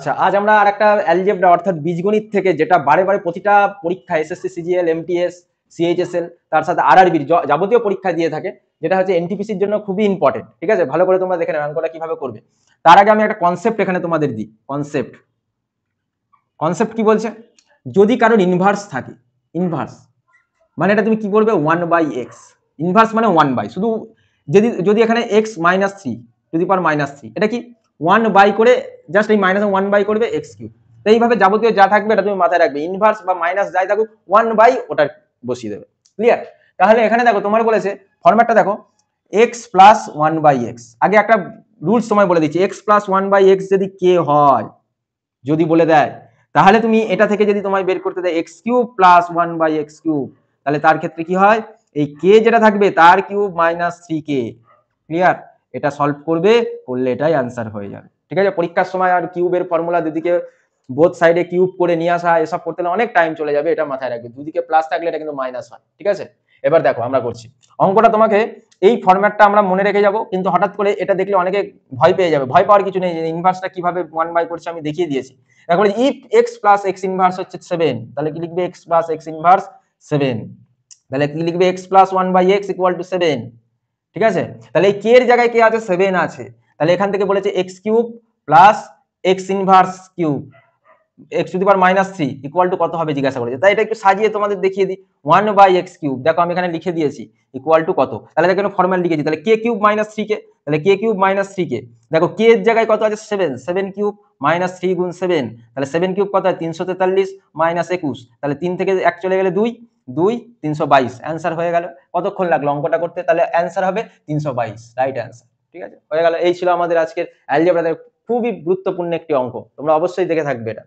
আচ্ছা, আজ আমরা আরেকটা অ্যালজেব্রা অর্থাৎ বীজগণিত থেকে, যেটা বারে বারে প্রতিটা পরীক্ষা এসএসসি, সিজিএল, এমটিএস, সিএইচএসএল, তার সাথে আরআরবির যাবতীয় পরীক্ষা দিয়ে থাকে, যেটা হচ্ছে এনটিপিসির জন্য খুবই ইম্পর্টেন্ট। ঠিক আছে, ভালো করে তোমরা দেখে নাও অঙ্কটা কিভাবে করবে। তার আগে আমি একটা কনসেপ্ট এখানে তোমাদের দিই। কনসেপ্ট কনসেপ্ট কি বলছে, যদি কারোর ইনভার্স থাকে, ইনভার্স মানে এটা তুমি কি করবে, 1/x। ইনভার্স মানে 1/, শুধু যদি যদি এখানে x -3 টু দি পাওয়ার -3, এটা কি 1/, করে জাস্ট এই মাইনাস 1/, করবে x3। তো এইভাবে যাবতীয় যা থাকবে এটা তুমি মাথায় রাখবে, ইনভার্স বা মাইনাস যাই থাকুক 1/, ওটা বসিয়ে দেবে। ক্লিয়ার? তাহলে এখানে দেখো তোমার বলেছে ফরম্যাটটা দেখো, x + 1/x। আগে একটা রুলস সময় বলে দিচ্ছি, x + 1/x যদি k হয়, যদি বলে দেয়, তাহলে তুমি এটা থেকে যদি তোমায় বের করতে দেয় x³ + 1/x³, তাহলে তার ক্ষেত্রে কি হয়, এই k যেটা থাকবে তার কিউব -3k। ক্লিয়ার? এটা সলভ করবে, করলে এটাই অ্যান্সার হয়ে যাবে। ঠিক আছে, পরীক্ষার সময় আর কিউবের ফর্মুলা দুদিকে বোথ সাইডে কিউব করে নিয়ে আসা, এসব করতে হলে অনেক টাইম চলে যাবে, এটা মাথায় রাখবে। দুদিকে প্লাস থাকলে এটা কিন্তু মাইনাস হয়। ঠিক আছে, এবার দেখো আমরা করছি অঙ্কটা। তোমাকে এই ফরম্যাটটা আমরা মনে রেখে যাব, কিন্তু হঠাৎ করে এটা দেখলে অনেকে ভয় পেয়ে যাবে। ভয় পাওয়ার কিছু নেই, ইনভার্সটা কিভাবে 1/, করছে আমি দেখিয়ে দিয়েছি। দেখো, ইফ x + x ইনভার্স হচ্ছে 7, তাহলে কি লিখবে, x + x ইনভার্স 7। তাহলে কি লিখবে, x + 1/x = 7। ঠিক আছে, তাহলে এই k এর জায়গায় কি আছে, 7 আছে। তাহলে এখান থেকে বলেছে x³ + x inverse cube x⁻³ কত হবে জিজ্ঞাসা করেছে। তাই এটা একটু সাজিয়ে তোমাদের দেখিয়ে দিই। 1/x³, দেখো আমি এখানে লিখে দিয়েছি কত। তাহলে দেখো এখানে ফরম্যাট লিখেছি, তাহলে k³ - 3k, তাহলে k³ - 3k। দেখো k এর জায়গায় কত আছে, 7, 7³ - 3 × 7, তাহলে 7³ কত হয়, 343 - 21, তাহলে 3 থেকে 1 চলে গেলে 2, 2 322, অ্যান্সার হয়ে গেল। কতক্ষণ লাগলো অঙ্কটা করতে, তাহলে অ্যান্সার হবে 322, রাইট অ্যান্সার। ঠিক আছে, হয়ে গেল। এই ছিল আমাদের আজকের অ্যালজেব্রাতে খুবই গুরুত্বপূর্ণ একটি অঙ্ক, তোমরা অবশ্যই দেখে থাকবে এটা।